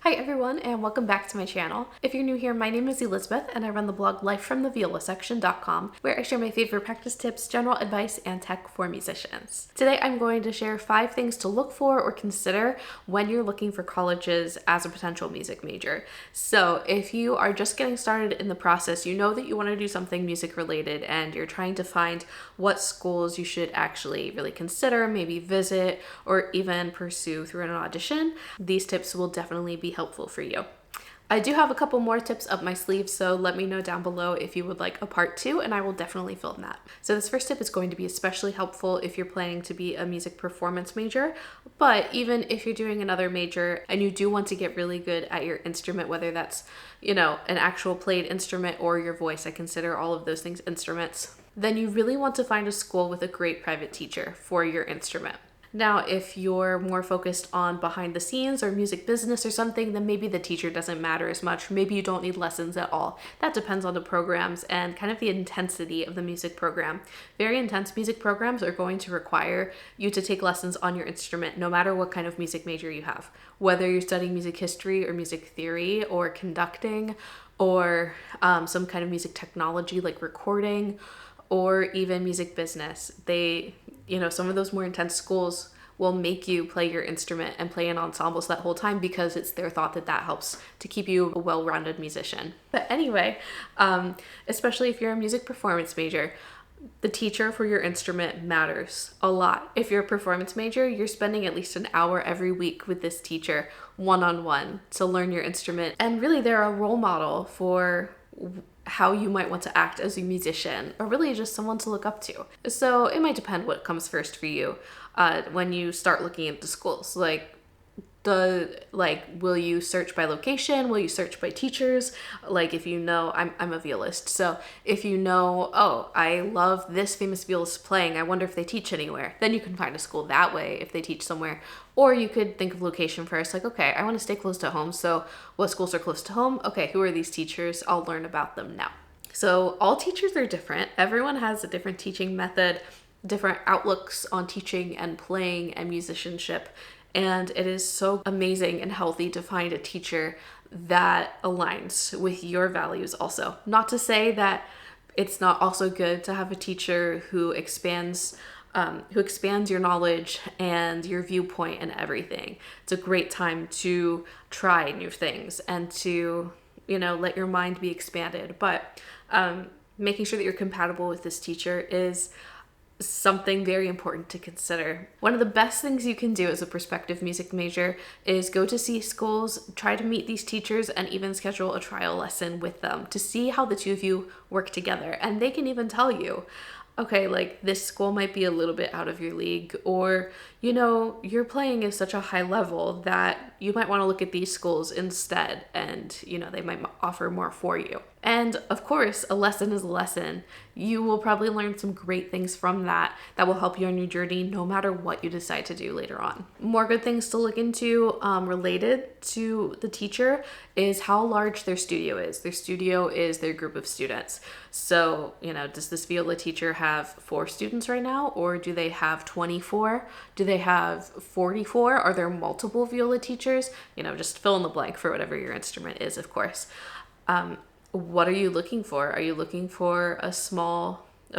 Hi everyone, and welcome back to my channel. If you're new here, my name is Elizabeth and I run the blog lifefromtheviolasection.com, where I share my favorite practice tips, general advice, and tech for musicians. Today I'm going to share 5 things to look for or consider when you're looking for colleges as a potential music major. So if you are just getting started in the process, you know that you want to do something music related and you're trying to find what schools you should actually really consider, maybe visit, or even pursue through an audition, these tips will definitely be helpful for you. I do have a couple more tips up my sleeve, so let me know down below if you would like a part 2 and I will definitely film that. So this first tip is going to be especially helpful if you're planning to be a music performance major, but even if you're doing another major and you do want to get really good at your instrument, whether that's, an actual played instrument or your voice, I consider all of those things instruments, then you really want to find a school with a great private teacher for your instrument. Now, if you're more focused on behind the scenes or music business or something, then maybe the teacher doesn't matter as much. Maybe you don't need lessons at all. That depends on the programs and kind of the intensity of the music program. Very intense music programs are going to require you to take lessons on your instrument, no matter what kind of music major you have. Whether you're studying music history or music theory or conducting or some kind of music technology like recording or even music business, some of those more intense schools will make you play your instrument and play in ensembles that whole time because it's their thought that that helps to keep you a well-rounded musician. But anyway, especially if you're a music performance major, the teacher for your instrument matters a lot. If you're a performance major, you're spending at least an hour every week with this teacher one-on-one to learn your instrument. And really they're a role model for how you might want to act as a musician, or really just someone to look up to. So it might depend what comes first for you when you start looking into schools. Will you search by location? Will you search by teachers? If you know, I'm a violist, so if you know, oh, I love this famous violist playing, I wonder if they teach anywhere, then you can find a school that way if they teach somewhere. Or you could think of location first, okay, I want to stay close to home, so what schools are close to home? Okay, who are these teachers? I'll learn about them now. So all teachers are different. Everyone has a different teaching method, different outlooks on teaching and playing and musicianship. And it is so amazing and healthy to find a teacher that aligns with your values also. Not to say that it's not also good to have a teacher who expands your knowledge and your viewpoint and everything. It's a great time to try new things and to, let your mind be expanded. But making sure that you're compatible with this teacher is something very important to consider. One of the best things you can do as a prospective music major is go to see schools, try to meet these teachers, and even schedule a trial lesson with them to see how the two of you work together. And they can even tell you, okay, this school might be a little bit out of your league, or, your playing is such a high level that you might want to look at these schools instead, and, they might offer more for you. And of course, a lesson is a lesson. You will probably learn some great things from that will help you on your journey no matter what you decide to do later on. More good things to look into related to the teacher is how large their studio is. Their studio is their group of students. So, does this viola teacher have 4 students right now, or do they have 24? Do they have 44? Are there multiple viola teachers? Just fill in the blank for whatever your instrument is, of course. What are you looking for? Are you looking for a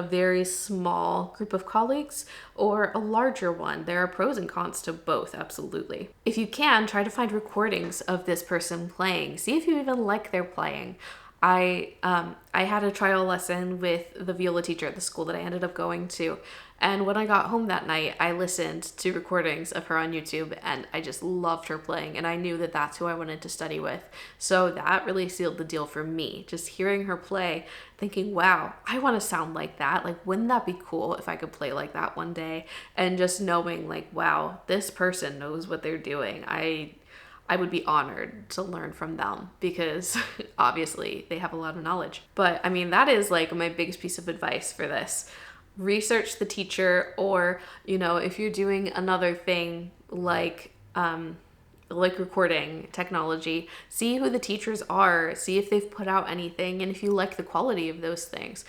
very small group of colleagues or a larger one? There are pros and cons to both, absolutely. If you can, try to find recordings of this person playing. See if you even like their playing. I had a trial lesson with the viola teacher at the school that I ended up going to. And when I got home that night, I listened to recordings of her on YouTube and I just loved her playing. And I knew that that's who I wanted to study with. So that really sealed the deal for me. Just hearing her play, thinking, wow, I want to sound like that. Wouldn't that be cool if I could play like that one day? And just knowing wow, this person knows what they're doing. I would be honored to learn from them because obviously they have a lot of knowledge. But that is my biggest piece of advice for this. Research the teacher, or, if you're doing another thing like recording technology, see who the teachers are, see if they've put out anything, and if you like the quality of those things.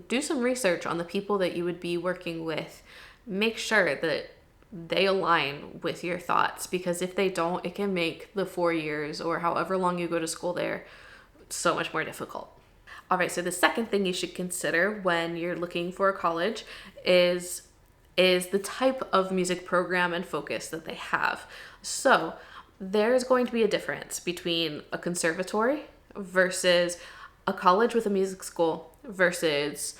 Do some research on the people that you would be working with. Make sure that they align with your thoughts, because if they don't, it can make the 4 years or however long you go to school there so much more difficult. All right, so the second thing you should consider when you're looking for a college is the type of music program and focus that they have. So there's going to be a difference between a conservatory versus a college with a music school versus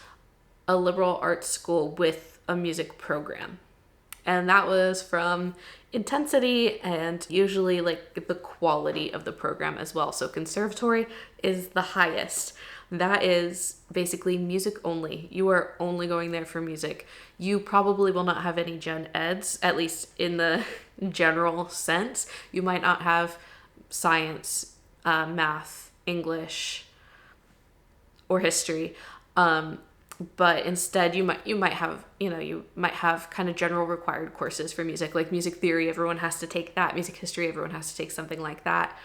a liberal arts school with a music program. And that was from intensity and usually like the quality of the program as well. So conservatory is the highest. That is basically music only. You are only going there for music. You probably will not have any gen eds, at least in the general sense. You might not have science, math, English, or history. But instead you might have kind of general required courses for music, like music theory, everyone has to take that. Music history, everyone has to take something like that.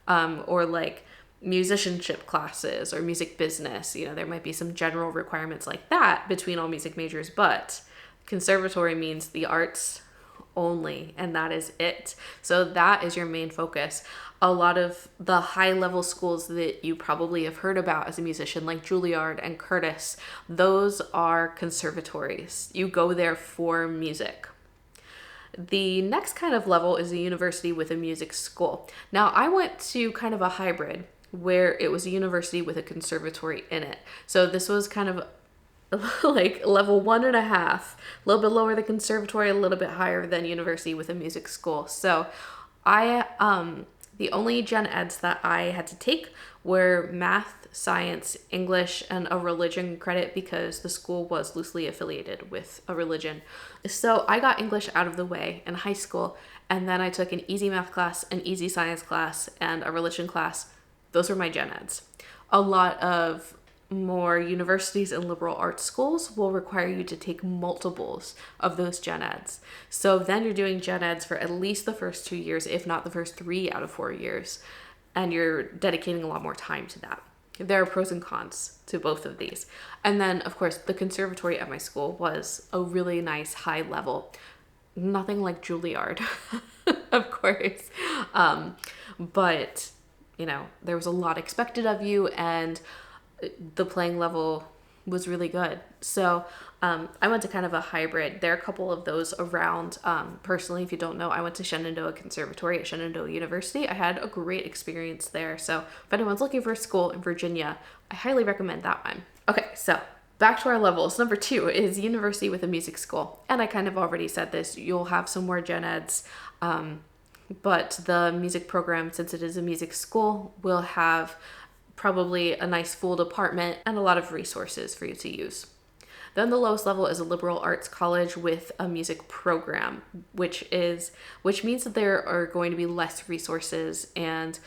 Or like musicianship classes or music business. There might be some general requirements like that between all music majors, but conservatory means the arts only, and that is it. So that is your main focus. A lot of the high level schools that you probably have heard about as a musician, like Juilliard and Curtis, those are conservatories. You go there for music. The next kind of level is a university with a music school. Now, I went to kind of a hybrid where it was a university with a conservatory in it. So this was kind of like level 1.5, a little bit lower than conservatory, a little bit higher than university with a music school. So the only gen eds that I had to take were math, science, English, and a religion credit because the school was loosely affiliated with a religion. So I got English out of the way in high school, and then I took an easy math class, an easy science class, and a religion class. Those were my gen eds. A lot of more universities and liberal arts schools will require you to take multiples of those gen eds. So then you're doing gen eds for at least the first 2 years, if not the first 3 out of 4 years. And you're dedicating a lot more time to that. There are pros and cons to both of these. And then, of course, the conservatory at my school was a really nice high level. Nothing like Juilliard, of course. But, there was a lot expected of you, and the playing level was really good. So I went to kind of a hybrid. There are a couple of those around. Personally, if you don't know, I went to Shenandoah Conservatory at Shenandoah University. I had a great experience there. So if anyone's looking for a school in Virginia, I highly recommend that one. Okay, so back to our levels. Number 2 is university with a music school. And I kind of already said this. You'll have some more gen eds. But the music program, since it is a music school, will have probably a nice full department and a lot of resources for you to use. Then the lowest level is a liberal arts college with a music program, which means that there are going to be less resources and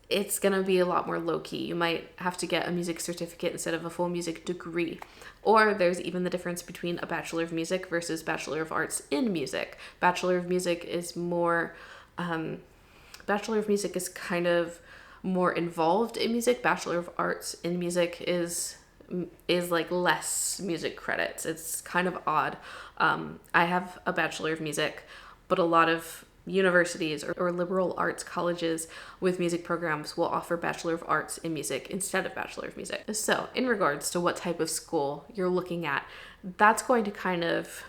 it's going to be a lot more low-key. You might have to get a music certificate instead of a full music degree. Or there's even the difference between a Bachelor of Music versus Bachelor of Arts in Music. Bachelor of Music is more, Bachelor of Music is kind of more involved in music. Bachelor of Arts in Music is like less music credits. It's kind of odd. I have a Bachelor of Music, but a lot of universities or liberal arts colleges with music programs will offer Bachelor of Arts in Music instead of Bachelor of Music. So in regards to what type of school you're looking at, that's going to kind of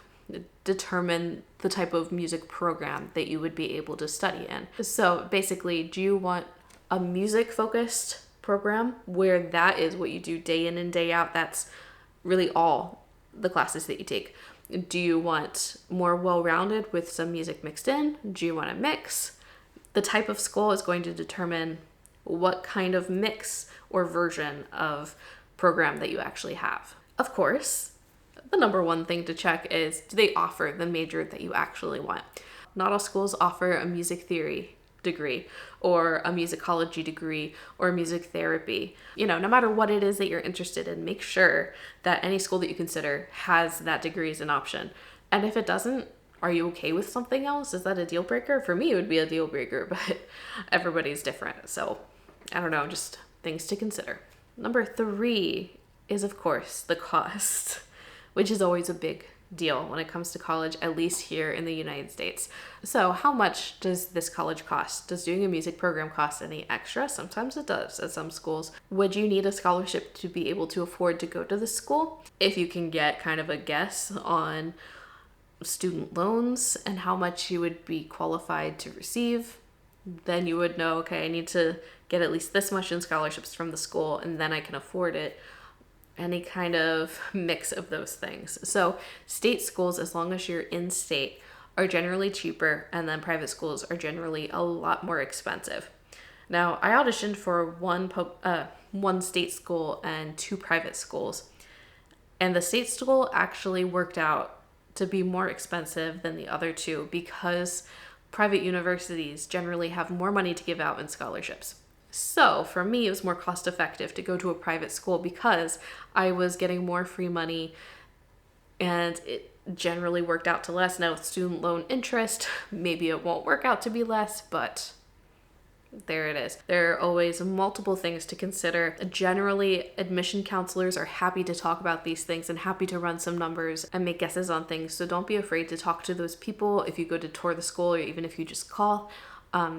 determine the type of music program that you would be able to study in. So basically, do you want a music focused program where that is what you do day in and day out? That's really all the classes that you take. Do you want more well-rounded with some music mixed in? Do you want a mix? The type of school is going to determine what kind of mix or version of program that you actually have. Of course, the number one thing to check is, do they offer the major that you actually want? Not all schools offer a music theory degree or a musicology degree or music therapy. No matter what it is that you're interested in, make sure that any school that you consider has that degree as an option. And if it doesn't, are you okay with something else? Is that a deal breaker? For me, it would be a deal breaker, but everybody's different. So I don't know, just things to consider. Number 3 is, of course, the cost, which is always a big deal when it comes to college, at least here in the United States. So how much does this college cost? Does doing a music program cost any extra? Sometimes it does at some schools. Would you need a scholarship to be able to afford to go to the school? If you can get kind of a guess on student loans and how much you would be qualified to receive, then you would know, okay, I need to get at least this much in scholarships from the school and then I can afford it. Any kind of mix of those things. So state schools, as long as you're in state, are generally cheaper, and then private schools are generally a lot more expensive. Now, I auditioned for one state school and 2 private schools, and the state school actually worked out to be more expensive than the other 2 because private universities generally have more money to give out in scholarships. So for me, it was more cost effective to go to a private school because I was getting more free money and it generally worked out to less. Now with student loan interest, maybe it won't work out to be less, but there it is. There are always multiple things to consider. Generally, admission counselors are happy to talk about these things and happy to run some numbers and make guesses on things. So don't be afraid to talk to those people if you go to tour the school or even if you just call.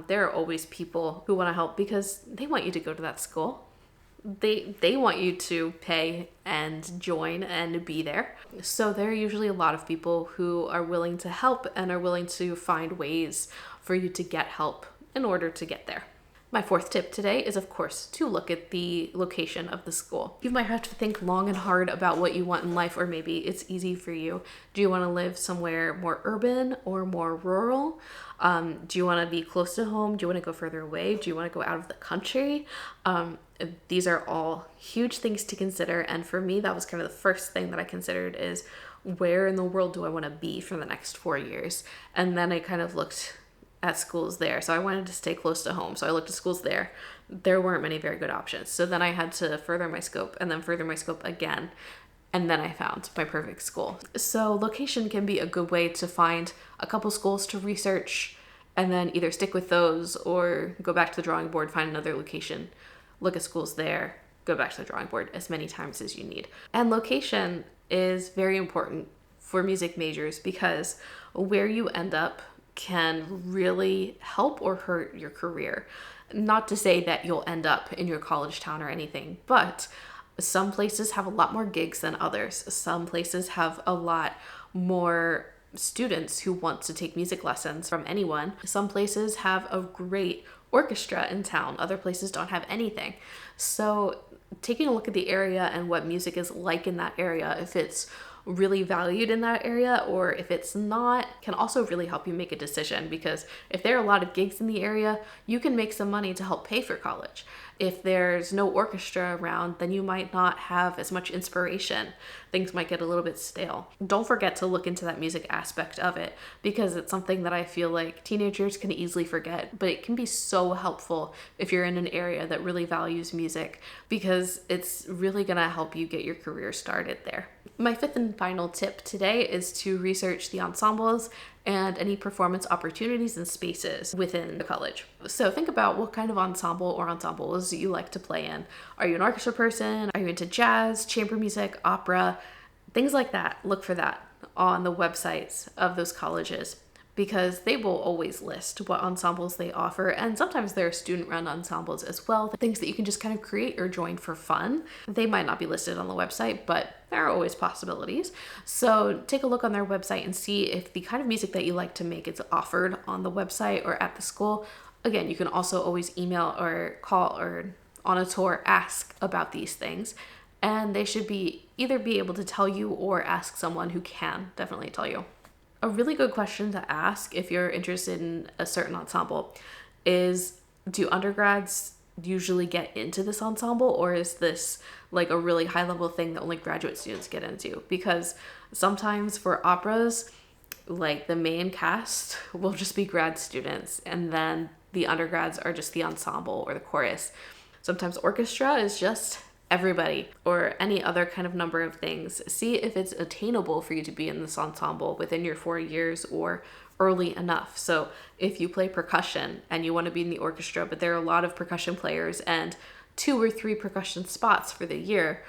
There are always people who want to help because they want you to go to that school. They want you to pay and join and be there. So there are usually a lot of people who are willing to help and are willing to find ways for you to get help in order to get there. My 4th tip today is, of course, to look at the location of the school. You might have to think long and hard about what you want in life, or maybe it's easy for you. Do you want to live somewhere more urban or more rural? Do you want to be close to home? Do you want to go further away? Do you want to go out of the country? These are all huge things to consider. And for me, that was kind of the first thing that I considered is where in the world do I want to be for the next 4 years? And then I kind of looked at schools there. So I wanted to stay close to home. So I looked at schools there. There weren't many very good options. So then I had to further my scope and then further my scope again. And then I found my perfect school. So location can be a good way to find a couple schools to research and then either stick with those or go back to the drawing board, find another location, look at schools there, go back to the drawing board as many times as you need. And location is very important for music majors because where you end up can really help or hurt your career. Not to say that you'll end up in your college town or anything, but some places have a lot more gigs than others. Some places have a lot more students who want to take music lessons from anyone. Some places have a great orchestra in town. Other places don't have anything. So taking a look at the area and what music is like in that area, if it's really valued in that area or if it's not, can also really help you make a decision, because if there are a lot of gigs in the area, you can make some money to help pay for college. If there's no orchestra around, then you might not have as much inspiration. Things might get a little bit stale. Don't forget to look into that music aspect of it, because it's something that I feel like teenagers can easily forget, but it can be so helpful if you're in an area that really values music, because it's really gonna help you get your career started there. My 5th and final tip today is to research the ensembles and any performance opportunities and spaces within the college. So think about what kind of ensemble or ensembles you like to play in. Are you an orchestra person? Are you into jazz, chamber music, opera, things like that? Look for that on the websites of those colleges, because they will always list what ensembles they offer. And sometimes there are student-run ensembles as well, things that you can just kind of create or join for fun. They might not be listed on the website, but there are always possibilities. So take a look on their website and see if the kind of music that you like to make is offered on the website or at the school. Again, you can also always email or call or on a tour ask about these things. And they should either be able to tell you or ask someone who can definitely tell you. A really good question to ask if you're interested in a certain ensemble is, do undergrads usually get into this ensemble, or is this like a really high level thing that only graduate students get into? Because sometimes for operas, like the main cast will just be grad students and then the undergrads are just the ensemble or the chorus. Sometimes orchestra is just everybody, or any other kind of number of things. See if it's attainable for you to be in this ensemble within your 4 years or early enough. So if you play percussion and you want to be in the orchestra, but there are a lot of percussion players and 2 or 3 percussion spots for the year,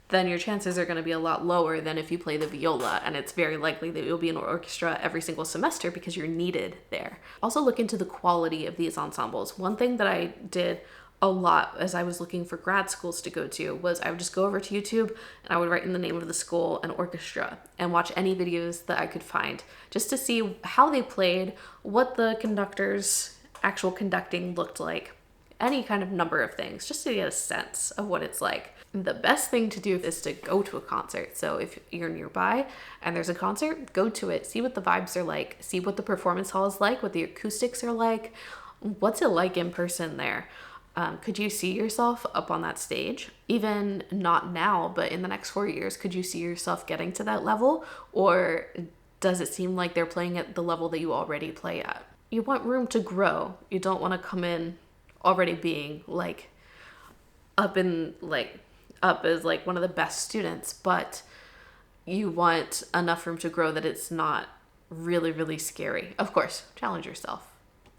then your chances are going to be a lot lower than if you play the viola, and it's very likely that you'll be in an orchestra every single semester because you're needed there. Also look into the quality of these ensembles. One thing that I did a lot as I was looking for grad schools to go to was I would just go over to YouTube and I would write in the name of the school and orchestra and watch any videos that I could find just to see how they played, what the conductor's actual conducting looked like, any kind of number of things, just to get a sense of what it's like. The best thing to do is to go to a concert. So if you're nearby and there's a concert, go to it, see what the vibes are like, see what the performance hall is like, what the acoustics are like, what's it like in person there. Could you see yourself up on that stage? Even not now, but in the next 4 years, could you see yourself getting to that level? Or does it seem like they're playing at the level that you already play at? You want room to grow. You don't want to come in already being like up as like one of the best students, but you want enough room to grow that it's not really, really scary. Of course, challenge yourself.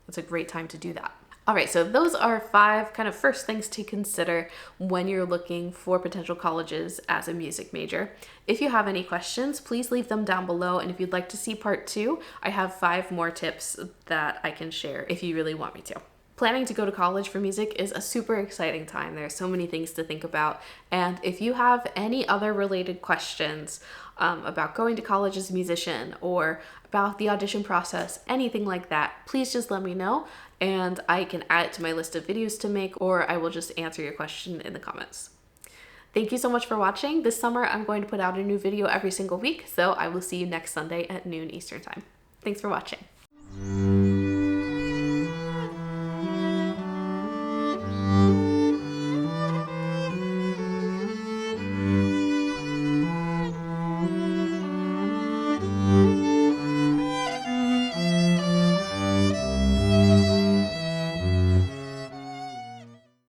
It's a great time to do that. All right, so those are 5 kind of first things to consider when you're looking for potential colleges as a music major. If you have any questions, please leave them down below. And if you'd like to see part 2, I have 5 more tips that I can share if you really want me to. Planning to go to college for music is a super exciting time. There are so many things to think about. And if you have any other related questions about going to college as a musician or about the audition process, anything like that, please just let me know and I can add it to my list of videos to make, or I will just answer your question in the comments. Thank you so much for watching. This summer, I'm going to put out a new video every single week, so I will see you next Sunday at noon Eastern time. Thanks for watching.